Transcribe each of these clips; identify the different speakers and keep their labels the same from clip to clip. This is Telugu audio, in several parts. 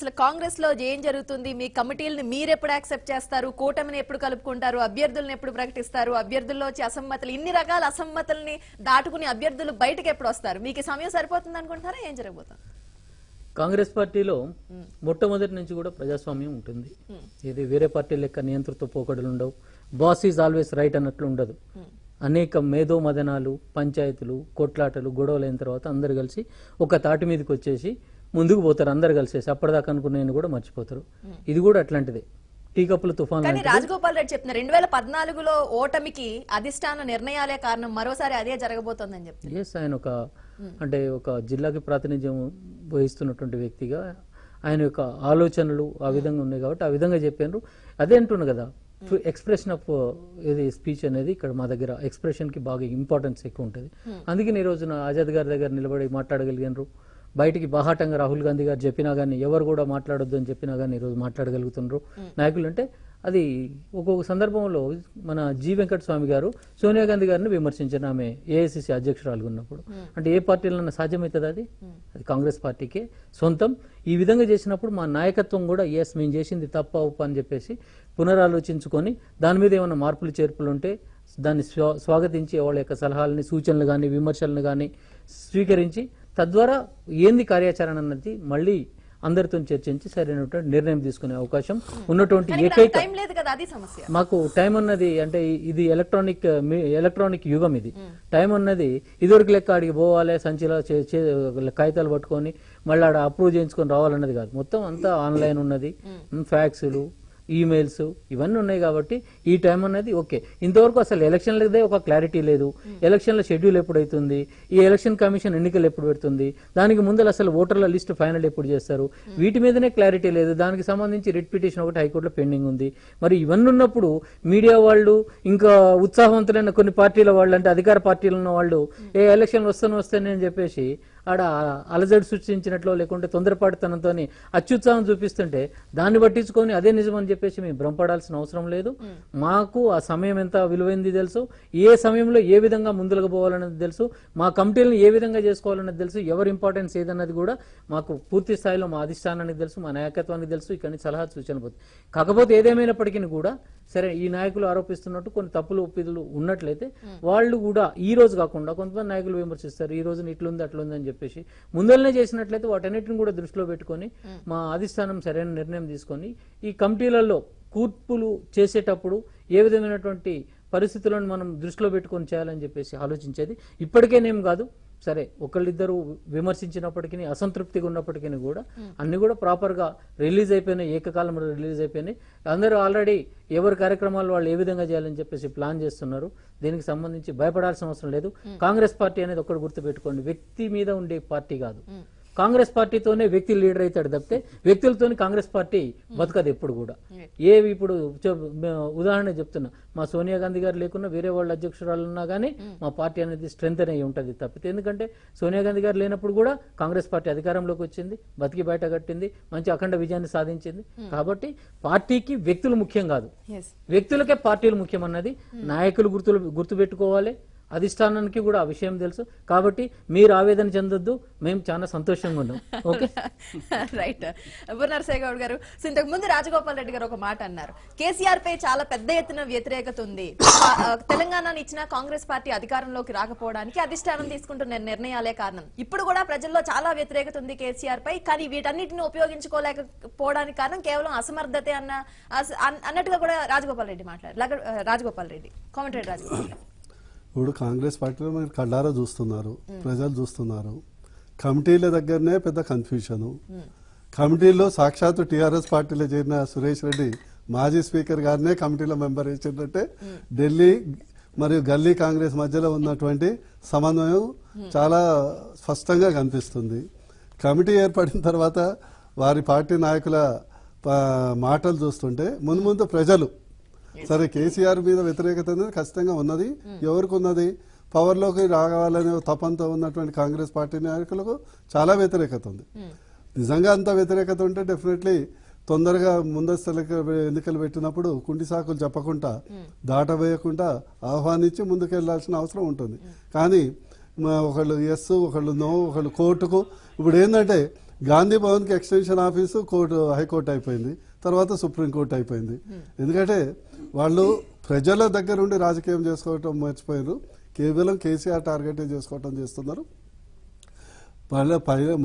Speaker 1: అసలు కాంగ్రెస్ లో ఏం జరుగుతుంది, మీ కమిటీలను మీరు ఎప్పుడు యాక్సెప్ట్ చేస్తారు, కూటమిని ఎప్పుడు కలుపుకుంటారు, అభ్యర్థులను ఎప్పుడు ప్రకటిస్తారు, అభ్యర్థుల్లో వచ్చే అసమ్మతులు, ఇన్ని రకాల అసమ్మతుల్ని దాటుకుని అభ్యర్థులు బయటకు ఎప్పుడు వస్తారు, మీకు సమయం సరిపోతుంది అనుకుంటారా, ఏం జరగబోతుంది?
Speaker 2: కాంగ్రెస్ పార్టీలో మొట్టమొదటి నుంచి కూడా ప్రజాస్వామ్యం ఉంటుంది. ఇది వేరే పార్టీ లెక్క నియంతృత్వ పోకడలు ఉండవు, బాస్ ఈజ్ ఆల్వేస్ రైట్ అన్నట్లు ఉండదు. అనేక మేధో మదనాలు, పంచాయతీలు, కొట్లాటలు, గొడవలు అయిన తర్వాత అందరు కలిసి ఒక తాటి మీదకి వచ్చేసి ముందుకు పోతారు. అందరు కలిసేసి అప్పటిదాకా అనుకున్నాయని కూడా మర్చిపోతారు. ఇది కూడా అట్లాంటిదే, టీ కప్పుల తుఫాన్.
Speaker 1: కానీ రాజగోపాల్ రెడ్డి చెప్తున్నారు 2014లో ఓటమికి అధిష్టాన నిర్ణయాలే కారణం, మరోసారి అదే జరగబోతోందని చెప్తున్నారు.
Speaker 2: ఎస్, ఆయన అంటే ఒక జిల్లాకి ప్రాతినిధ్యం వహిస్తున్నటువంటి వ్యక్తిగా ఆయన యొక్క ఆలోచనలు ఆ విధంగా ఉన్నాయి కాబట్టి ఆ విధంగా చెప్పారు. అదే అంటున్నా కదా, ఎక్స్ప్రెషన్ ఆఫ్ ఇది స్పీచ్ అనేది ఇక్కడ మా దగ్గర ఎక్స్ప్రెషన్ కి బాగా ఇంపార్టెన్స్ ఎక్కువ ఉంటుంది. అందుకని ఈ రోజున ఆజాద్ గారి దగ్గర నిలబడి మాట్లాడగలిగినారు. బయటికి బాహాటంగా రాహుల్ గాంధీ గారు చెప్పినా కానీ, ఎవరు కూడా మాట్లాడొద్దు అని చెప్పినా కానీ ఈరోజు మాట్లాడగలుగుతున్నారు నాయకులు. అంటే అది ఒక్కొక్క సందర్భంలో మన జి వెంకట స్వామి గారు సోనియా గాంధీ గారిని విమర్శించారు ఆమె ఏఐసిసి అధ్యక్షురాలు ఉన్నప్పుడు. అంటే ఏ పార్టీలన్నా సాధ్యమవుతుంది? అది కాంగ్రెస్ పార్టీకే సొంతం. ఈ విధంగా చేసినప్పుడు మా నాయకత్వం కూడా ఎస్ మేము చేసింది తప్ప ఉప్ప అని చెప్పేసి పునరాలోచించుకొని దాని మీద ఏమైనా మార్పులు చేర్పులు ఉంటే దాన్ని స్వాగతించి వాళ్ళ యొక్క సలహాలని, సూచనలు కానీ, విమర్శలను కానీ స్వీకరించి తద్వారా ఏంది కార్యాచరణ అన్నది మళ్ళీ అందరితో చర్చించి సరైనటువంటి నిర్ణయం తీసుకునే అవకాశం ఉన్నటువంటి ఏకైక మాకు టైం అన్నది. అంటే ఇది ఎలక్ట్రానిక్ యుగం. ఇది టైం అన్నది ఇదివరకు లెక్క అడిగి పోవాలి, సంచిలో కాగితాలు పట్టుకొని మళ్ళీ ఆడ అప్రూవ్ చేయించుకొని రావాలన్నది కాదు. మొత్తం అంతా ఆన్లైన్ ఉన్నది, ఫ్యాక్సులు, ఈమెయిల్స్ ఇవన్నీ ఉన్నాయి కాబట్టి ఈ టైం అనేది ఓకే. ఇంతవరకు అసలు ఎలక్షన్లదే ఒక క్లారిటీ లేదు. ఎలక్షన్ల షెడ్యూల్ ఎప్పుడైతుంది, ఈ ఎలక్షన్ కమిషన్ ఎన్నికలు ఎప్పుడు పెడుతుంది, దానికి ముందర అసలు ఓటర్ల లిస్ట్ ఫైనల్ ఎప్పుడు చేస్తారు, వీటి మీదనే క్లారిటీ లేదు. దానికి సంబంధించి రిట్ పిటిషన్ ఒకటి హైకోర్టులో పెండింగ్ ఉంది. మరి ఇవన్నీ ఉన్నప్పుడు మీడియా వాళ్ళు, ఇంకా ఉత్సాహవంతులైన కొన్ని పార్టీల వాళ్ళు, అంటే అధికార పార్టీలు ఉన్న వాళ్ళు ఏ ఎలక్షన్ వస్తానని చెప్పేసి ఆడ అలజడి సృష్టించినట్లు లేకుంటే తొందరపాటుతనంతో అత్యుత్సాహం చూపిస్తుంటే దాన్ని పట్టించుకొని అదే నిజం అని చెప్పేసి మేము భ్రమపడాల్సిన అవసరం లేదు. మాకు ఆ సమయం ఎంత విలువైంది తెలుసు, ఏ సమయంలో ఏ విధంగా ముందుకు పోవాలన్నది తెలుసు, మా కమిటీలను ఏ విధంగా చేసుకోవాలన్నది తెలుసు, ఎవరి ఇంపార్టెన్స్ ఏదన్నది కూడా మాకు పూర్తి స్థాయిలో మా అధిష్టానానికి తెలుసు, మా నాయకత్వానికి తెలుసు. ఇక్కడ సలహా సూచనలు పోతుంది. కాకపోతే ఏదేమైనప్పటికీ కూడా సరే, ఈ నాయకులు ఆరోపిస్తున్నట్టు కొన్ని తప్పులు ఒప్పిదులు ఉన్నట్లయితే వాళ్ళు కూడా ఈ రోజు కాకుండా కొంతమంది నాయకులు విమర్శిస్తారు, ఈ రోజు ఇట్లుంది అట్లుంది అని చెప్పేసి ముందలనే చేసినట్లయితే వాటన్నిటిని కూడా దృష్టిలో పెట్టుకొని మా అధిష్టానం సరైన నిర్ణయం తీసుకొని ఈ కమిటీలలో కూర్పులు చేసేటప్పుడు ఏ విధమైనటువంటి పరిస్థితులను మనం దృష్టిలో పెట్టుకొని చేయాలని చెప్పేసి ఆలోచించేది. ఇప్పటికేనేం కాదు, సరే ఒకళ్ళిద్దరు విమర్శించినప్పటికీ, అసంతృప్తిగా ఉన్నప్పటికీ కూడా అన్ని కూడా ప్రాపర్ గా రిలీజ్ అయిపోయినాయి, ఏకకాలంలో రిలీజ్ అయిపోయినాయి. అందరూ ఆల్రెడీ ఎవరి కార్యక్రమాలు వాళ్ళు ఏ విధంగా చేయాలని చెప్పేసి ప్లాన్ చేస్తున్నారు. దీనికి సంబంధించి భయపడాల్సిన అవసరం లేదు. కాంగ్రెస్ పార్టీ అనేది ఒకటి గుర్తుపెట్టుకోండి, వ్యక్తి మీద ఉండే పార్టీ కాదు. కాంగ్రెస్ పార్టీతోనే వ్యక్తి లీడర్ అవుతాడు తప్పితే వ్యక్తులతోనే కాంగ్రెస్ పార్టీ బతకదు ఎప్పుడు కూడా. ఏవి ఇప్పుడు ఉదాహరణ చెప్తున్నా, మా సోనియా గాంధీ గారు లేకున్నా వేరే వాళ్ళ అధ్యక్షురాలు ఉన్నా కానీ మా పార్టీ అనేది స్ట్రెంత్ అయి ఉంటుంది తప్పితే, ఎందుకంటే సోనియా గాంధీ గారు లేనప్పుడు కూడా కాంగ్రెస్ పార్టీ అధికారంలోకి వచ్చింది, బతికి బయట కట్టింది, మంచి అఖండ విజయాన్ని సాధించింది. కాబట్టి పార్టీకి వ్యక్తులు ముఖ్యం కాదు, వ్యక్తులకే పార్టీలు ముఖ్యం అన్నది నాయకులు గుర్తుపెట్టుకోవాలి. అధిష్టానానికి కూడా ఆ విషయం తెలుసు. కాబట్టి మీరు ఆవేదన చెందొద్దు, మేము చాలా సంతోషంగా ఉన్నాం. Okay,
Speaker 1: right. నరసయ్య గౌడ్ గారు, ఇంతకు ముందు రాజగోపాల్ రెడ్డి గారు ఒక మాట అన్నారు, కేసీఆర్ పై చాలా పెద్ద ఎత్తున వ్యతిరేకత ఉంది, తెలంగాణను ఇచ్చిన కాంగ్రెస్ పార్టీ అధికారంలోకి రాకపోవడానికి అధిష్టానం తీసుకుంటున్న నిర్ణయాలే కారణం. ఇప్పుడు కూడా ప్రజల్లో చాలా వ్యతిరేకత ఉంది కేసీఆర్ పై, కానీ వీటన్నిటిని ఉపయోగించుకోలేకపోవడానికి కారణం కేవలం అసమర్థతే అన్నట్టుగా కూడా రాజగోపాల్ రెడ్డి మాట్లాడారు. రాజగోపాల్ రెడ్డి కామెంటరీ. రాజగోపాల్ రెడ్డి,
Speaker 3: ఇప్పుడు కాంగ్రెస్ పార్టీలో మీరు కళ్ళారా చూస్తున్నారు, ప్రజలు చూస్తున్నారు. కమిటీల దగ్గరనే పెద్ద కన్ఫ్యూషను. కమిటీలో సాక్షాత్తు టీఆర్ఎస్ పార్టీలో చేరిన సురేష్ రెడ్డి మాజీ స్పీకర్ గారినే కమిటీలో మెంబర్ ఇచ్చిందంటే ఢిల్లీ మరియు గల్లీ కాంగ్రెస్ మధ్యలో ఉన్నటువంటి సమన్వయం చాలా స్పష్టంగా కనిపిస్తుంది. కమిటీ ఏర్పడిన తర్వాత వారి పార్టీ నాయకుల మాటలు చూస్తుంటే ముందు ప్రజలు సరే కేసీఆర్ మీద వ్యతిరేకత అనేది ఖచ్చితంగా ఉన్నది. ఎవరికి ఉన్నది? పవర్లోకి రావాలనే తపంతో ఉన్నటువంటి కాంగ్రెస్ పార్టీ నాయకులకు చాలా వ్యతిరేకత ఉంది. నిజంగా అంత వ్యతిరేకత ఉంటే డెఫినెట్లీ తొందరగా ముందస్తు ఎన్నికలు పెట్టినప్పుడు కుంటి సాకులు చెప్పకుండా, దాటవేయకుండా ఆహ్వానించి ముందుకెళ్లాల్సిన అవసరం ఉంటుంది. కానీ ఒకళ్ళు ఎస్, ఒకళ్ళు నో, ఒకళ్ళు కోర్టుకు. ఇప్పుడు ఏంటంటే గాంధీ భవన్ కి ఎక్స్టెన్షన్ ఆఫీసు కోర్టు హైకోర్టు అయిపోయింది, తర్వాత సుప్రీంకోర్టు అయిపోయింది. ఎందుకంటే వాళ్ళు ప్రజల దగ్గర ఉండి రాజకీయం చేసుకోవటం మర్చిపోయారు, కేవలం కేసీఆర్ టార్గెట్ చేసుకోవటం చేస్తున్నారు.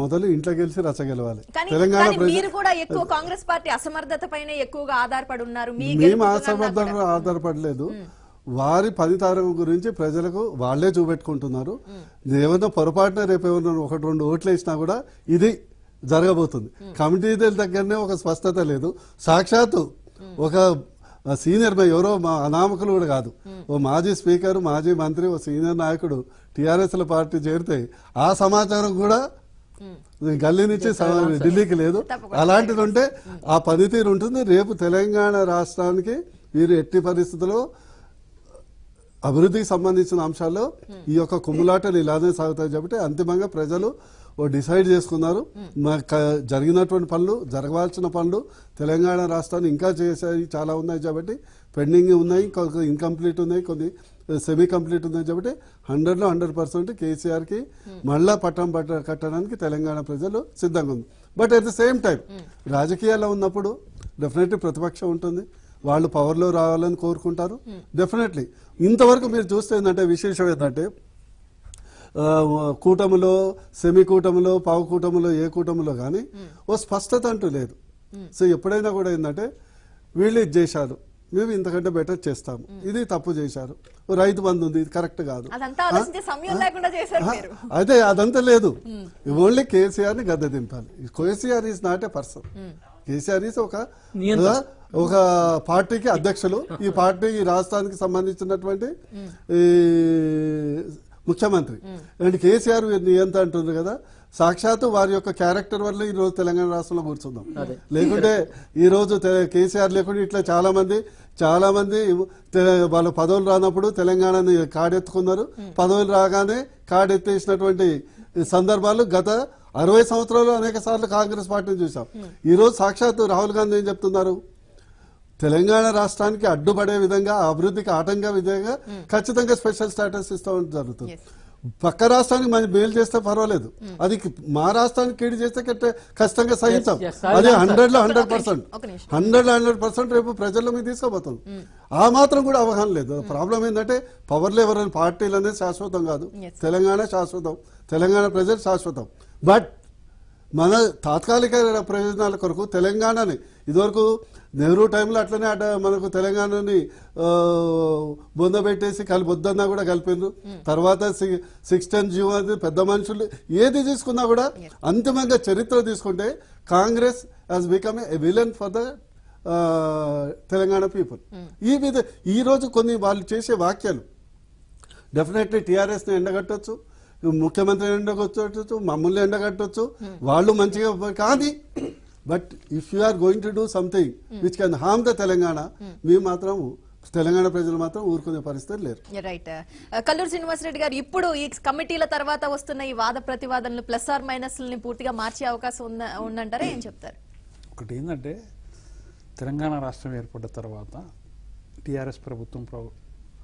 Speaker 3: మొదలు ఇంట్లో గెలిచి రచ్చ గెలవాలి. తెలంగాణ
Speaker 1: మీరు కూడా ఎక్కువ కాంగ్రెస్ పార్టీ అసమర్థత పైన ఎక్కువగా ఆధారపడి ఉన్నారు.
Speaker 3: మేము అసమర్థత ఆధారపడలేదు, వారి పనితరం గురించి ప్రజలకు వాళ్లే చూపెట్టుకుంటున్నారు. ఏమన్నా పొరపాటున రేపు ఏమన్నా 1-2 ఓట్లు వేసినా కూడా ఇది జరగబోతుంది. కమిటీల దగ్గరనే ఒక స్పష్టత లేదు. సాక్షాత్తు ఒక సీనియర్ ఎవరో మా అనామకులు కూడా కాదు, ఓ మాజీ స్పీకర్, మాజీ మంత్రి, ఓ సీనియర్ నాయకుడు టీఆర్ఎస్ పార్టీ చేరితే ఆ సమాచారం కూడా గల్లీ నుంచి ఢిల్లీకి లేదు. అలాంటిది ఉంటే ఆ పనితీరు ఉంటుంది. రేపు తెలంగాణ రాష్ట్రానికి వీరు ఎట్టి పరిస్థితుల్లో అభివృద్ధికి సంబంధించిన అంశాల్లో ఈ యొక్క కుమ్ములాటలు ఇలానే సాగుతాయి కాబట్టి అంతిమంగా ప్రజలు డిసైడ్ చేసుకున్నారు. జరిగినటువంటి పనులు, జరగవలసిన పనులు తెలంగాణ రాష్ట్రాన్ని ఇంకా చేసేవి చాలా ఉన్నాయి కాబట్టి, పెండింగ్ ఉన్నాయి, ఇన్కంప్లీట్ ఉన్నాయి, కొన్ని సెమీ కంప్లీట్ ఉన్నాయి కాబట్టి 100లో 100% కేసీఆర్కి మళ్ళా పట్టం కట్టడానికి తెలంగాణ ప్రజలు సిద్ధంగా ఉంది. But at the same time రాజకీయాల్లో ఉన్నప్పుడు డెఫినెట్లీ ప్రతిపక్షం ఉంటుంది, వాళ్ళు పవర్లో రావాలని కోరుకుంటారు. డెఫినెట్లీ ఇంతవరకు మీరు చూస్తే ఏంటంటే విశేషం ఏంటంటే కూటమిలో, సెమీ కూటమిలో, పావు కూటమిలో, ఏ కూటమిలో కానీ ఓ స్పష్టత అంటూ లేదు. సో ఎప్పుడైనా కూడా ఏంటంటే వీళ్ళు ఇది చేశారు, మేము ఇంతకంటే బెటర్ చేస్తాము, ఇది తప్పు చేశారు, రైతు బంధు ఉంది, ఇది కరెక్ట్ కాదు, అదే అదంతా లేదు. ఓన్లీ కేసీఆర్ ని గద్దె దింపాలి. KCR is not a person, KCR is ఒక పార్టీకి అధ్యక్షులు, ఈ పార్టీ ఈ రాష్ట్రానికి సంబంధించినటువంటి ముఖ్యమంత్రి. అండ్ కేసీఆర్ ఎంత అంటుంది కదా, సాక్షాత్తు వారి యొక్క క్యారెక్టర్ వల్ల ఈ రోజు తెలంగాణ రాష్ట్రంలో కూర్చుందాం. లేకుంటే ఈ రోజు కేసీఆర్ లేకుండా ఇట్లా చాలా మంది వాళ్ళ పదవులు రానప్పుడు తెలంగాణని కాడెత్తుకున్నారు, పదవులు రాగానే కాడెత్తేసినటువంటి సందర్భాలు గత 60 సంవత్సరాలు అనేక సార్లు కాంగ్రెస్ పార్టీని చూసాం. ఈ రోజు సాక్షాత్తు రాహుల్ గాంధీ ఏం చెప్తున్నారు, తెలంగాణ రాష్ట్రానికి అడ్డుపడే విధంగా, అభివృద్ధికి ఆటంక విధంగా ఖచ్చితంగా స్పెషల్ స్టేటస్ ఇస్తాం జరుగుతుంది. పక్క రాష్ట్రానికి మనం మేలు చేస్తే పర్వాలేదు, అది మా రాష్ట్రానికి కీడు చేస్తే ఖచ్చితంగా సహించాం. అది 100లో 100% రేపు ప్రజల్లో మీద తీసుకోబోతుంది. ఆ మాత్రం కూడా అవగాహన లేదు. ప్రాబ్లం ఏంటంటే పవర్లో ఎవరైనా పార్టీలు అనేది శాశ్వతం కాదు, తెలంగాణ శాశ్వతం, తెలంగాణ ప్రజలు శాశ్వతం. బట్ మన తాత్కాలిక ప్రయోజనాల కొరకు తెలంగాణని ఇదివరకు నెహ్రూ టైంలో అట్లనే మనకు తెలంగాణని బొందబెట్టేసి వద్దన్నా కూడా కలిపిండ్రు. తర్వాత 610 జీవో అనేది పెద్ద మనుషులు ఏది తీసుకున్నా కూడా అంతిమంగా చరిత్ర తీసుకుంటే Congress has become a villain for the Telangana people. ఈ రోజు కొన్ని వాళ్ళు చేసే వాక్యాలు డెఫినెట్లీ టీఆర్ఎస్ ని ఎండగట్టొచ్చు, ముఖ్యమంత్రి ఎండగొచ్చు, మమ్మల్ని ఎండగట్టొచ్చు, వాళ్ళు మంచిగా కానీ but if you are going to do something which can harm the Telangana, మేము మాత్రం తెలంగాణ ప్రజలు మాత్రం ఊరుకునే పరిస్థితి లేరు.
Speaker 1: రైట్. కల్లూరు శ్రీనివాసరెడ్డి గారు, ఇప్పుడు ఈ కమిటీల తర్వాత వస్తున్న ఈ వాద ప్రతివాదనలు ప్లస్ ఆర్ మైనస్ పూర్తిగా మార్చే అవకాశం ఉందంటారా, ఏం చెప్తారు?
Speaker 4: ఒకటి ఏంటంటే తెలంగాణ రాష్ట్రం ఏర్పడ్డ తర్వాత టీఆర్ఎస్ ప్రభుత్వం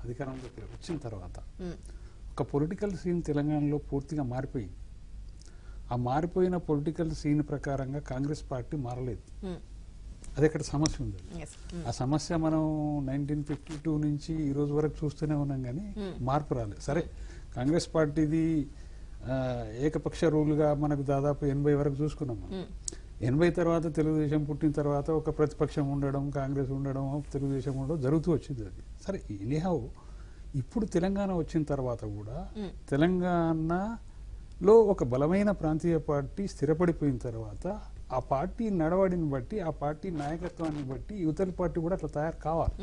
Speaker 4: అధికారంలోకి వచ్చిన తర్వాత ఒక పొలిటికల్ సీన్ తెలంగాణలో పూర్తిగా మారిపోయింది. ఆ మారిపోయిన పొలిటికల్ సీన్ ప్రకారంగా కాంగ్రెస్ పార్టీ మారలేదు. అది ఇక్కడ సమస్య ఉంది. ఆ సమస్య మనం 1952 నుంచి ఈ రోజు వరకు చూస్తూనే ఉన్నాం, కానీ మార్పు రాలేదు. సరే, కాంగ్రెస్ పార్టీది ఏకపక్ష రూల్గా మనకు దాదాపు 80 వరకు చూసుకున్నాం. 80 తర్వాత తెలుగుదేశం పుట్టిన తర్వాత ఒక ప్రతిపక్షం ఉండడం, కాంగ్రెస్ ఉండడం, తెలుగుదేశం ఉండడం జరుగుతూ వచ్చింది. అది సరే. ఎనీహౌ ఇప్పుడు తెలంగాణ వచ్చిన తర్వాత కూడా తెలంగాణలో ఒక బలమైన ప్రాంతీయ పార్టీ స్థిరపడిపోయిన తర్వాత ఆ పార్టీ నడవడిని బట్టి, ఆ పార్టీ నాయకత్వాన్ని బట్టి యువతల పార్టీ కూడా అట్లా తయారు కావాలి.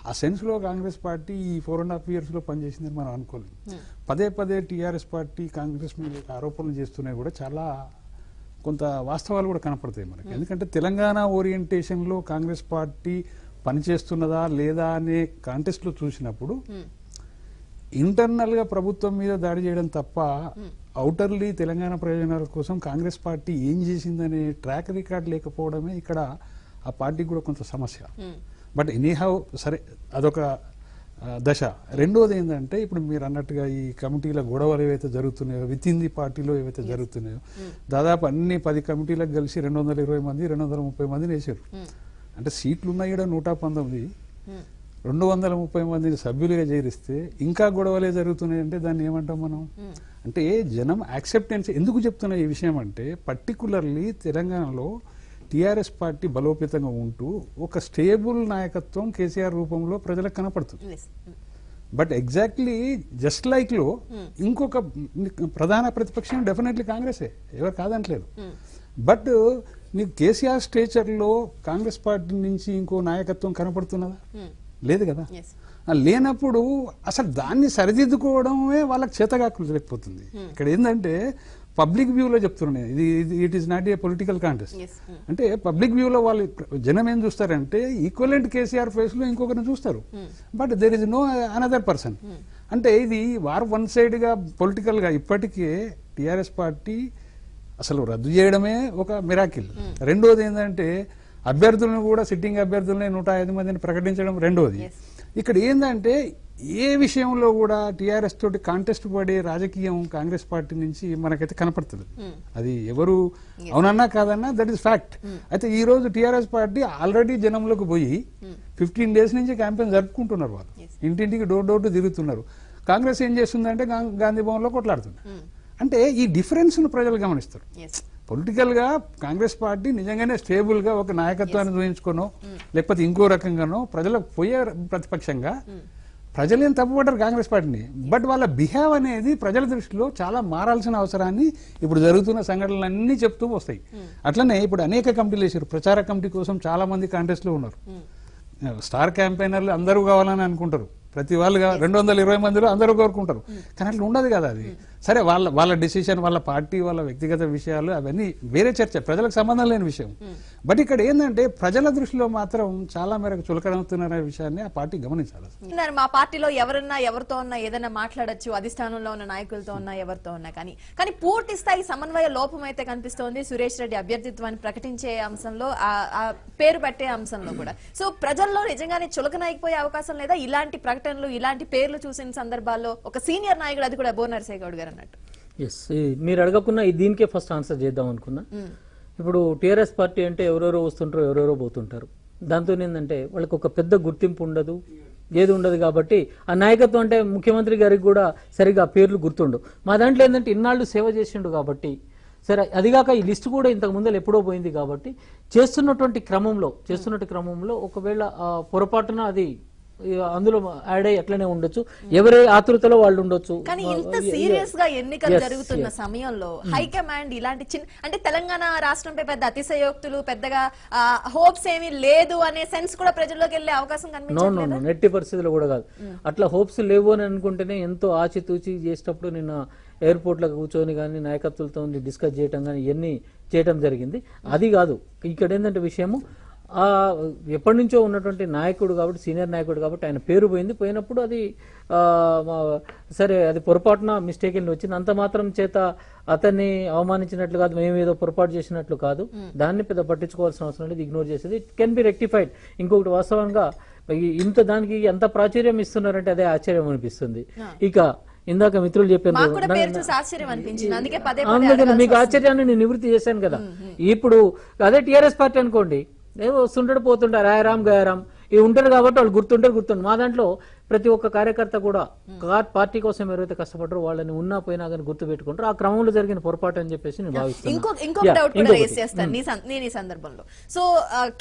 Speaker 4: ఆ సెన్స్లో కాంగ్రెస్ పార్టీ ఈ 4.5 yearsలో పనిచేసిందని మనం అనుకోలేదు. పదే టీఆర్ఎస్ పార్టీ కాంగ్రెస్ మీద ఆరోపణలు చేస్తున్నాయి కూడా చాలా కొంత వాస్తవాలు కూడా కనపడతాయి మనకి. ఎందుకంటే తెలంగాణ ఓరియంటేషన్లో కాంగ్రెస్ పార్టీ పనిచేస్తున్నదా లేదా అనే కాంటెస్ట్లో చూసినప్పుడు ఇంటర్నల్గా ప్రభుత్వం మీద దాడి చేయడం తప్ప అవుటర్లీ తెలంగాణ ప్రయోజనాల కోసం కాంగ్రెస్ పార్టీ ఏం చేసిందనే ట్రాక్ రికార్డ్ లేకపోవడమే ఇక్కడ ఆ పార్టీకి కూడా కొంత సమస్య. బట్ ఎనీహౌ సరే, అదొక దశ. రెండోది ఏంటంటే ఇప్పుడు మీరు అన్నట్టుగా ఈ కమిటీల గొడవలు ఏవైతే జరుగుతున్నాయో విత్ ఇన్ ది పార్టీలో ఏవైతే జరుగుతున్నాయో దాదాపు అన్ని 10 కమిటీలకు కలిసి 220 మంది 230 మందిని వేసారు. అంటే సీట్లు ఉన్నాయి కూడా 119, 230 మందిని సభ్యులుగా చేరిస్తే ఇంకా గొడవలే జరుగుతున్నాయి అంటే దాన్ని ఏమంటాం మనం? అంటే జనం యాక్సెప్టెన్స్ ఎందుకు చెప్తున్నా ఈ విషయం అంటే పర్టికులర్లీ తెలంగాణలో టీఆర్ఎస్ పార్టీ బలోపేతంగా ఉంటూ ఒక స్టేబుల్ నాయకత్వం కేసీఆర్ రూపంలో ప్రజలకు కనపడుతుంది. బట్ ఎగ్జాక్ట్లీ జస్ట్ లైక్ లో ఇంకొక ప్రధాన ప్రతిపక్షం డెఫినెట్లీ కాంగ్రెసే, ఎవరు కాదంటలేదు. బట్ నీకు కేసీఆర్ స్టేచర్ లో కాంగ్రెస్ పార్టీ నుంచి ఇంకో నాయకత్వం కనపడుతున్నదా? లేదు కదా. లేనప్పుడు అసలు దాన్ని సరిదిద్దుకోవడమే వాళ్ళకి చేతగాలేకపోతుంది. ఇక్కడ ఏంటంటే పబ్లిక్ వ్యూలో చెప్తున్నాయి, ఇది it is not a political contest. అంటే పబ్లిక్ వ్యూలో వాళ్ళు జనం ఏం చూస్తారంటే ఈక్వలెంట్ కేసీఆర్ ఫేస్ లో ఇంకొకరిని చూస్తారు, but there is no another person. అంటే ఇది వన్ సైడ్ గా పొలిటికల్ గా ఇప్పటికే టీఆర్ఎస్ పార్టీ అసలు రద్దు చేయడమే ఒక మిరాకిల్. రెండోది ఏంటంటే అభ్యర్థులను కూడా సిట్టింగ్ అభ్యర్థులని 105 మందిని ప్రకటించడం రెండోది. ఇక్కడ ఏంటంటే ఏ విషయంలో కూడా టీఆర్ఎస్ తోటి కాంటెస్ట్ పడే రాజకీయం కాంగ్రెస్ పార్టీ నుంచి మనకైతే కనపడుతుంది. అది ఎవరు అవునన్నా కాదన్నా దట్ ఈస్ ఫ్యాక్ట్. అయితే ఈ రోజు టీఆర్ఎస్ పార్టీ ఆల్రెడీ జనంలోకి పోయి 15 days నుంచి క్యాంపెయిన్ జరుపుకుంటున్నారు. వాళ్ళు ఇంటింటికి డోర్ తిరుగుతున్నారు. కాంగ్రెస్ ఏం చేస్తుందంటే గాంధీ భవన్ లో కొట్లాడుతుంది. అంటే ఈ డిఫరెన్స్ ను ప్రజలు గమనిస్తారు. పొలిటికల్ గా కాంగ్రెస్ పార్టీ నిజంగానే స్టేబుల్ గా ఒక నాయకత్వాన్ని చూపించుకోనో లేకపోతే ఇంకో రకంగానో ప్రజలకు పోయే ప్రతిపక్షంగా ప్రజలేం తప్పుపడ్డారు కాంగ్రెస్ పార్టీని. బట్ వాళ్ళ బిహేవ్ అనేది ప్రజల దృష్టిలో చాలా మారాల్సిన అవసరాన్ని ఇప్పుడు జరుగుతున్న సంఘటనలన్నీ చెప్తూ వస్తాయి. అట్లనే ఇప్పుడు అనేక కమిటీలు వేసారు. ప్రచార కమిటీ కోసం చాలా మంది కాంటెస్ట్ లో ఉన్నారు. స్టార్ క్యాంపెయినర్లు అందరూ కావాలని అనుకుంటారు. ప్రతి వాళ్ళు 220 మందిలో అందరూ కోరుకుంటారు. కానీ అట్లా ఉండదు కదా. అది సరే వాళ్ళ డిసిషన్, వాళ్ళ పార్టీ, వాళ్ళ వ్యక్తిగత విషయాలు అవన్నీ వేరే చర్చ, ప్రజలకు సంబంధం లేని విషయం. బట్ ఇక్కడ ఏంటంటే ప్రజల దృష్టిలో మాత్రం చాలా మేరకు చులకనవుతున్నారనే విషయాన్ని ఆ పార్టీ గమనించాలి.
Speaker 1: మా పార్టీలో ఎవరున్నా ఎవరితో ఉన్నా ఏదైనా మాట్లాడొచ్చు, అధిష్టానంలో ఉన్న నాయకులతో ఉన్నా ఎవరితో ఉన్నా, కానీ పూర్తి స్థాయి సమన్వయ లోపం అయితే కనిపిస్తోంది సురేష్ రెడ్డి అభ్యర్థిత్వాన్ని ప్రకటించే అంశంలో, ఆ పేరు పెట్టే అంశంలో కూడా. సో ప్రజల్లో నిజంగానే చులకనైపోయే అవకాశం లేదా? ఇలాంటి ప్రకటనలు, ఇలాంటి పేర్లు చూసిన సందర్భాల్లో ఒక సీనియర్ నాయకుడు, అది కూడా బోర్ నరసయ్య గౌడ్ గారు అన్నట్టు.
Speaker 2: ఎస్, మీరు అడగకున్నా దీనికే ఫస్ట్ ఆన్సర్ చేద్దాం అనుకున్నా. ఇప్పుడు టీఆర్ఎస్ పార్టీ అంటే ఎవరెవరో వస్తుంటారు, ఎవరెవరో పోతుంటారు. దాంతో ఏంటంటే వాళ్ళకి ఒక పెద్ద గుర్తింపు ఉండదు, ఏది ఉండదు. కాబట్టి ఆ నాయకత్వం అంటే ముఖ్యమంత్రి గారికి కూడా సరిగా పేర్లు గుర్తుండవు. మా దాంట్లో ఏంటంటే ఇన్నాళ్ళు సేవ చేసిండు కాబట్టి, సరే అదిగాక ఈ లిస్టు కూడా ఇంతకు ముందర ఎప్పుడో పోయింది కాబట్టి చేస్తున్నటువంటి క్రమంలో ఒకవేళ పొరపాటున అది అందులో యాడ్ అయ్యి ఎట్లనే ఉండొచ్చు, ఎవరే ఆతృతలో వాళ్ళు ఉండొచ్చు.
Speaker 1: కానీ ఇంత సీరియస్ గా ఎన్నికలు జరుగుతున్న సమయంలో హైకమాండ్ ఇలాంటి అంటే తెలంగాణ రాష్ట్రంపై పెద్ద అతిశయోక్తులు, పెద్దగా హోప్స్ ఏమీ లేదు అనే సెన్స్ కూడా ప్రజల్లోకి వెళ్లే అవకాశం కనిపించట్లేదు.
Speaker 2: నెట్టి పరిస్థితులు కూడా కాదు. అట్లా హోప్స్ లేవు అని అనుకుంటేనే ఎంతో ఆచితూచి చేసేటప్పుడు నిన్న ఎయిర్పోర్ట్ లో కూర్చొని కానీ నాయకత్వంతో డిస్కస్ చేయటం కానీ ఇవన్నీ చేయటం జరిగింది. అది కాదు ఇక్కడ ఏంటంటే విషయము, ఎప్పటి నుంచో ఉన్నటువంటి నాయకుడు కాబట్టి, సీనియర్ నాయకుడు కాబట్టి ఆయన పేరు పోయినప్పుడు అది సరే అది పొరపాటున మిస్టేక్ వచ్చింది. అంత మాత్రం చేత అతన్ని అవమానించినట్లు కాదు, మేము ఏదో పొరపాటు చేసినట్లు కాదు. దాన్ని పెద్ద పట్టించుకోవాల్సిన అవసరం లేదు, ఇగ్నోర్ చేసేది. It can be rectified. ఇంకొకటి వాస్తవంగా దానికి ఎంత ప్రాచుర్యం ఇస్తున్నారంటే అదే ఆశ్చర్యం అనిపిస్తుంది. ఇక ఇందాక మిత్రులు చెప్పారు, మీకు ఆశ్చర్యాన్ని నేను నివృత్తి చేశాను కదా. ఇప్పుడు అదే టీఆర్ఎస్ పార్టీ అనుకోండి, ఏదో వస్తుంటాడు పోతుంటారు, రాయరామ్ గయారామ్ ఇవి ఉంటారు కాబట్టి వాళ్ళు గుర్తుంటారు. మా దాంట్లో ప్రతి ఒక్క కార్యకర్త కూడా పార్టీ కోసం ఎవరైతే కష్టపడరో వాళ్ళని ఉన్నా పోయినా కానీ గుర్తు పెట్టుకుంటారు. ఆ క్రమంలో జరిగిన పొరపాటు అని చెప్పేసి నేను భావిస్తున్నాను.
Speaker 1: ఇంకొక డౌట్ కూడా రేస్ చేస్తాను నేను ఈ సందర్భంలో. సో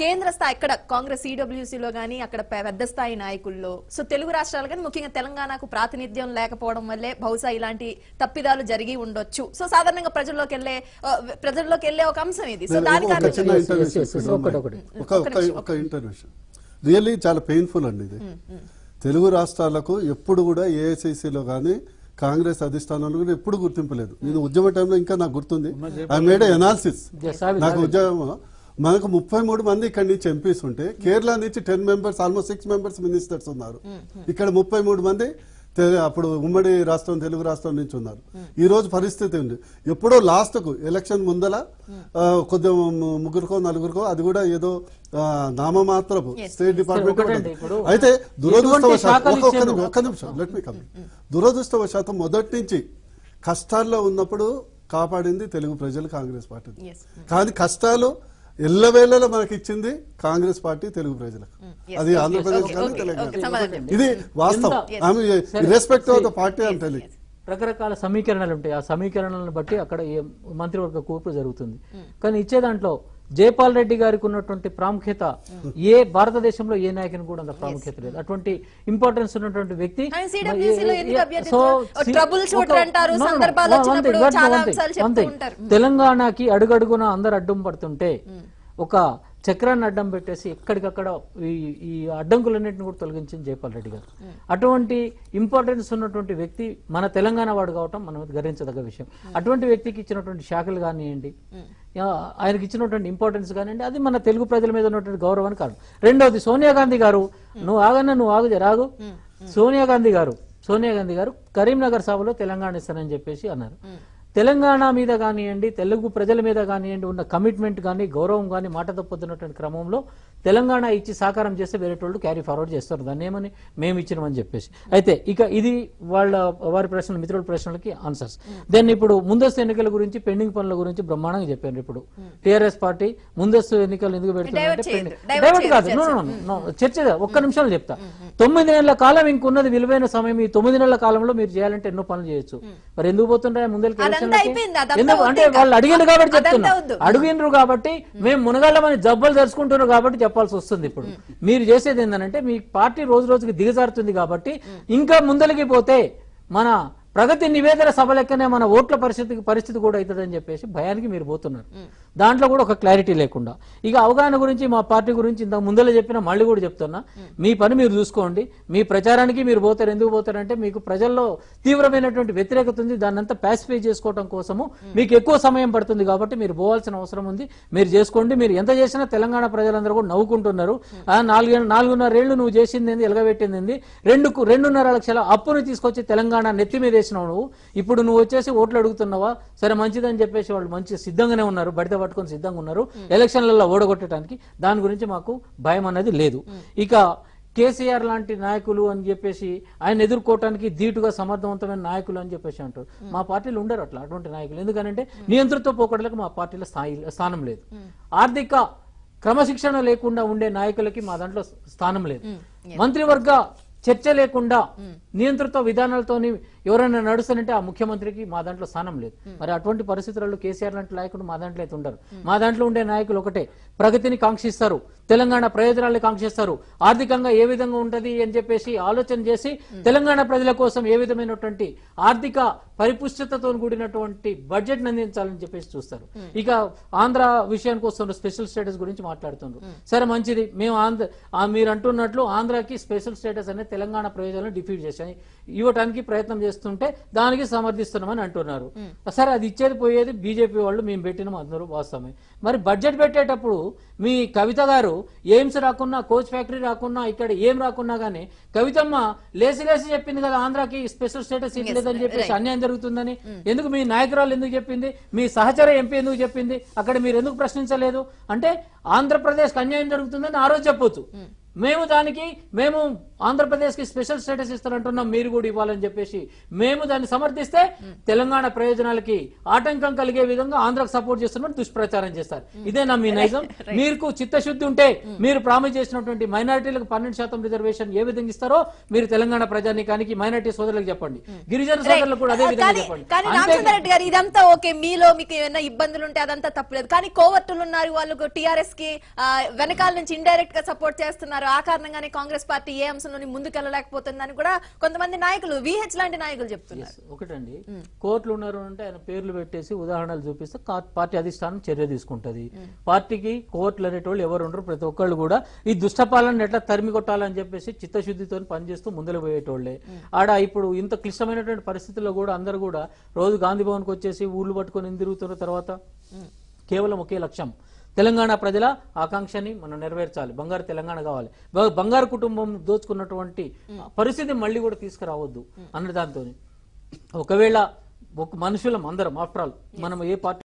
Speaker 1: కేంద్ర స్థాయి ఇక్కడ కాంగ్రెస్ సిడబ్ల్యూసీలో గానీ అక్కడ పెద్ద స్థాయి నాయకుల్లో, సో తెలుగు రాష్ట్రాలు కానీ ముఖ్యంగా తెలంగాణకు ప్రాతినిధ్యం లేకపోవడం వల్లే బహుశా ఇలాంటి తప్పిదాలు జరిగి ఉండొచ్చు. సో సాధారణంగా ప్రజల్లోకి వెళ్లే ఒక అంశం ఇది. సో దానికి
Speaker 3: రియల్లీ చాలా పెయిన్ఫుల్ అండి ఇది. తెలుగు రాష్ట్రాలకు ఎప్పుడు కూడా ఏఐసిసిలో కానీ కాంగ్రెస్ అధిష్టానంలో కూడా ఎప్పుడు గుర్తింపు లేదు. నేను ఉద్యమ టైంలో ఇంకా నాకు గుర్తుంది, ఐ మేడ్ ఎనాలిసిస్. నాకు ఉద్యమం మనకు 33 మంది ఇక్కడి నుంచి ఎంపీస్ ఉంటే కేరళ నుంచి 10 మెంబర్స్, ఆల్మోస్ట్ 6 మెంబర్స్ మినిస్టర్స్ ఉన్నారు. ఇక్కడ 33 మంది అప్పుడు ఉమ్మడి రాష్ట్రం తెలుగు రాష్ట్రం నుంచి ఉన్నారు. ఈ రోజు పరిస్థితి ఉంది. ఎప్పుడో లాస్ట్ కు ఎలక్షన్ ముందల కొద్దిగా ముగ్గురుకో నలుగురుకో, అది కూడా ఏదో నామమాత్రపు స్టేట్ డిపార్ట్మెంట్. అయితే దురదృష్టవశాతం మొదటి నుంచి కష్టాల్లో ఉన్నప్పుడు కాపాడింది తెలుగు ప్రజలు కాంగ్రెస్ పార్టీ. కానీ కష్టాలు ఎల్లవేళలో మనకి ఇచ్చింది కాంగ్రెస్ పార్టీ తెలుగు ప్రజలకు. అది ఆంధ్రప్రదేశ్ కానీ తెలంగాణ. ఇది వాస్తవం. రెస్పెక్ట్ ఆఫ్ ద పార్టీ అని తెలియదు.
Speaker 2: రకరకాల సమీకరణాలు ఉంటాయి. ఆ సమీకరణలను బట్టి అక్కడ మంత్రివర్గ కూర్పు జరుగుతుంది. కానీ ఇచ్చే దాంట్లో జైపాల్ రెడ్డి గారికి ఉన్నటువంటి ప్రాముఖ్యత ఏ భారతదేశంలో ఏ నాయకుని కూడా అంత ప్రాముఖ్యత లేదు. అటువంటి ఇంపార్టెన్స్ ఉన్నటువంటి వ్యక్తి. తెలంగాణకి అడుగడుగున అందరు అడ్డం పడుతుంటే ఒక చక్రాన్ని అడ్డం పెట్టేసి ఎక్కడికక్కడ ఈ అడ్డంకులన్నింటిని కూడా తొలగించింది జైపాల్ రెడ్డి గారు. అటువంటి ఇంపార్టెన్స్ ఉన్నటువంటి వ్యక్తి మన తెలంగాణ వాడు కావటం మనం గర్వించదగ్గ విషయం. అటువంటి వ్యక్తికి ఇచ్చినటువంటి శాఖలు కానివ్వండి, ఆయనకి ఇచ్చినటువంటి ఇంపార్టెన్స్ కానివ్వండి, అది మన తెలుగు ప్రజల మీద ఉన్నటువంటి గౌరవాన్ని కాదు. రెండవది, సోనియా గాంధీ గారు, నువ్వు ఆగన్నా నువ్వు ఆగు రాగు, సోనియా గాంధీ గారు కరీంనగర్ సభలో తెలంగాణ ఇస్తానని చెప్పేసి అన్నారు. తెలంగాణ మీద కానివ్వండి, తెలుగు ప్రజల మీద కానివ్వండి ఉన్న కమిట్మెంట్ కానీ, గౌరవం కానీ మాట తప్పుతున్నటువంటి క్రమంలో తెలంగాణ ఇచ్చి సాకారం చేస్తే వేరే వాళ్ళు క్యారీ ఫార్వర్డ్ చేస్తారు. దాన్ని ఏమని మేము ఇచ్చినామని చెప్పేసి. అయితే ఇక ఇది వారి ప్రశ్నలు, మిత్రుల ప్రశ్నలకి ఆన్సర్స్. దెన్ ఇప్పుడు ముందస్తు ఎన్నికల గురించి, పెండింగ్ పనుల గురించి బ్రహ్మాండంగా చెప్పారు. ఇప్పుడు టీఆర్ఎస్ పార్టీ ముందస్తు ఎన్నికలు ఎందుకు పెడుతుందంటే డైవర్ట్ కాదు, చర్చ. ఒక్క నిమిషంలో చెప్తా. 9 నెలల కాలం ఇంకున్నది విలువైన సమయం. ఈ 9 నెలల కాలంలో మీరు చేయాలంటే ఎన్నో పనులు చేయొచ్చు. మరి ఎందుకు పోతుంటాయి ముందరికి? ఎందుకు అంటే వాళ్ళు అడిగినారు కాబట్టి చెప్తున్నా. అడిగినరు కాబట్టి మేము మునగాళ్ళమని జబ్బలు తెరుచుకుంటున్నారు కాబట్టి చెప్పాల్సి వస్తుంది. ఇప్పుడు మీరు చేసేది ఏంటంటే మీ పార్టీ రోజు రోజుకి దిగజారుతుంది కాబట్టి ఇంకా ముందలికి పోతే మన ప్రగతి నివేదన సభ లెక్కనే మన ఓట్ల పరిస్థితి కూడా అవుతుందని చెప్పేసి భయానికి మీరు పోతున్నారు. దాంట్లో కూడా ఒక క్లారిటీ లేకుండా ఇక అవగాహన గురించి, మా పార్టీ గురించి ఇంత ముందర చెప్పినా మళ్ళీ కూడా చెప్తున్నా, మీ పని మీరు చూసుకోండి. మీ ప్రచారానికి మీరు పోతారు. ఎందుకు పోతారంటే మీకు ప్రజల్లో తీవ్రమైనటువంటి వ్యతిరేకత ఉంది. దాన్ని అంతా ప్యాసిఫై చేసుకోవడం కోసము మీకు ఎక్కువ సమయం పడుతుంది కాబట్టి మీరు పోవాల్సిన అవసరం ఉంది. మీరు చేసుకోండి. మీరు ఎంత చేసినా తెలంగాణ ప్రజలందరూ కూడా నవ్వుకుంటున్నారు. 4.5 ఏళ్లు నువ్వు చేసింది ఏంది, ఎలగబెట్టింది 2.5 లక్షల అప్పును తీసుకొచ్చి తెలంగాణ నెత్తి మీద నువ్వు ఇప్పుడు నువ్వు వచ్చేసి ఓట్లు అడుగుతున్నావా? సరే మంచిదని చెప్పేసి వాళ్ళు మంచి సిద్ధంగానే ఉన్నారు, బడిత పట్టుకొని సిద్ధంగా ఉన్నారు ఎలక్షన్లలో ఓడగొట్టడానికి. దాని గురించి మాకు భయం అనేది లేదు. ఇక కేసీఆర్ లాంటి నాయకులు అని చెప్పేసి ఆయన ఎదుర్కోవటానికి ధీటుగా సమర్థవంతమైన నాయకులు అని చెప్పేసి అంటారు. మా పార్టీలో ఉండరు అటువంటి నాయకులు. ఎందుకంటే నియంత్రణతో పోకడలకు మా పార్టీలో స్థానం లేదు. ఆర్థిక క్రమశిక్షణ లేకుండా ఉండే నాయకులకి మా దాంట్లో స్థానం లేదు. మంత్రివర్గ చర్చ లేకుండా నియంత్రిత విధానాలతోని ఎవరైనా నడుస్తానంటే ఆ ముఖ్యమంత్రికి మా దాంట్లో స్థానం లేదు. మరి అటువంటి పరిస్థితులలో కేసీఆర్ లాంటి నాయకుడు మా దాంట్లో అయితే ఉండరు. మా దాంట్లో ఉండే నాయకులు ఒకటే, ప్రగతిని కాంక్షిస్తారు, తెలంగాణ ప్రయోజనాలను కాంక్షిస్తారు, ఆర్థికంగా ఏ విధంగా ఉంటది అని చెప్పేసి ఆలోచన చేసి తెలంగాణ ప్రజల కోసం ఏ విధమైనటువంటి ఆర్థిక పరిపుష్టతతో కూడినటువంటి బడ్జెట్ అందించాలని చెప్పేసి చూస్తారు. ఇక ఆంధ్ర విషయానికి వస్తున్న స్పెషల్ స్టేటస్ గురించి మాట్లాడుతున్నారు. సరే మంచిది, మేము మీరు అంటున్నట్లు ఆంధ్రాకి స్పెషల్ స్టేటస్ అనేది తెలంగాణ ప్రయోజనాలను డిఫీట్ చేసి ఇవ్వడానికి ప్రయత్నం చేస్తుంటే దానికి సమర్థిస్తున్నామని అంటున్నారు. సరే అది ఇచ్చేది పోయేది బీజేపీ వాళ్ళు, మేము పెట్టినాం అందరూ వాస్తవమే. మరి బడ్జెట్ పెట్టేటప్పుడు మీ కవిత గారు ఎయిమ్స్ రాకున్నా, కోచ్ ఫ్యాక్టరీ రాకున్నా, ఇక్కడ ఏం రాకున్నా గానీ కవితమ్మ లేసి చెప్పింది కదా ఆంధ్రాకి స్పెషల్ స్టేటస్ ఇవ్వలేదని చెప్పేసి అన్యాయం జరుగుతుందని. ఎందుకు మీ నాయకురాలు ఎందుకు చెప్పింది? మీ సహచర ఎంపీ ఎందుకు చెప్పింది? అక్కడ మీరు ఎందుకు ప్రశ్నించలేదు? అంటే ఆంధ్రప్రదేశ్కి అన్యాయం జరుగుతుందని ఆ రోజు చెప్పొచ్చు. మేము ఆంధ్రప్రదేశ్ కి స్పెషల్ స్టేటస్ ఇస్తారంటున్నాం, మీరు కూడా ఇవ్వాలని చెప్పేసి మేము దాన్ని సమర్థిస్తే తెలంగాణ ప్రయోజనాలకి ఆటంకం కలిగే విధంగా ఆంధ్రకు సపోర్ట్ చేస్తున్నట్టు దుష్ప్రచారం చేస్తారు. ఇదేనా మీ నైజం? మీకు చిత్తశుద్ధి ఉంటే మీరు ప్రామిస్ చేసినటువంటి మైనారిటీలకు 12% రిజర్వేషన్ ఏ విధంగా ఇస్తారో మీరు తెలంగాణ ప్రజానీకానికి, మైనారిటీ సోదరులకు చెప్పండి, గిరిజన సోదరులకు కూడా అదే విధంగా చెప్పండి.
Speaker 1: కానీ రామచంద్రరెడ్డి గారు ఇదంతా ఓకే, మీలో మీకు ఏమైనా ఇబ్బందులు ఉంటే అదంతా తప్పలేదు. కానీ కోవర్టులు ఉన్నారు, వాళ్ళు టీఆర్ఎస్ కి వెనకాల నుంచి ఇండైరెక్ట్ గా సపోర్ట్ చేస్తున్నారు. ఆ కారణంగానే కాంగ్రెస్ పార్టీ ఏ అంశంలోని ముందుకెళ్ళలేకపోతుందని కూడా కొంతమంది నాయకులు, విహెచ్ లాంటి నాయకులు చెప్తున్నారు.
Speaker 2: ఒకటండి, కోర్టులు ఉన్నారు అంటే ఆయన పేర్లు పెట్టేసి ఉదాహరణలు చూపిస్తే పార్టీ అధిష్టానం చర్య తీసుకుంటది. పార్టీకి కోర్టులు అనేటోళ్ళు ఎవరు ఉండరు. ప్రతి ఒక్కళ్ళు కూడా ఈ దుష్టపాలన ఎట్లా తరిమి కొట్టాలని చెప్పేసి చిత్తశుద్ధితో పనిచేస్తూ ముందుకు పోయేటోళ్లే. ఆడ ఇప్పుడు ఇంత క్లిష్టమైనటువంటి పరిస్థితుల్లో కూడా అందరూ కూడా రోజు గాంధీ భవన్కి వచ్చేసి ఊళ్ళు పట్టుకొని తిరుగుతున్న తర్వాత కేవలం ఒకే లక్ష్యం, తెలంగాణ ప్రజల ఆకాంక్షని మనం నెరవేర్చాలి, బంగారు తెలంగాణ కావాలి, బంగారు కుటుంబం దోచుకున్నటువంటి పరిస్థితి మళ్ళీ కూడా తీసుకురావద్దు అన్న దాంతో ఒకవేళ ఒక మనుషులం అందరం ఆఫ్టర్ ఆల్ మనం ఏ పార్టీ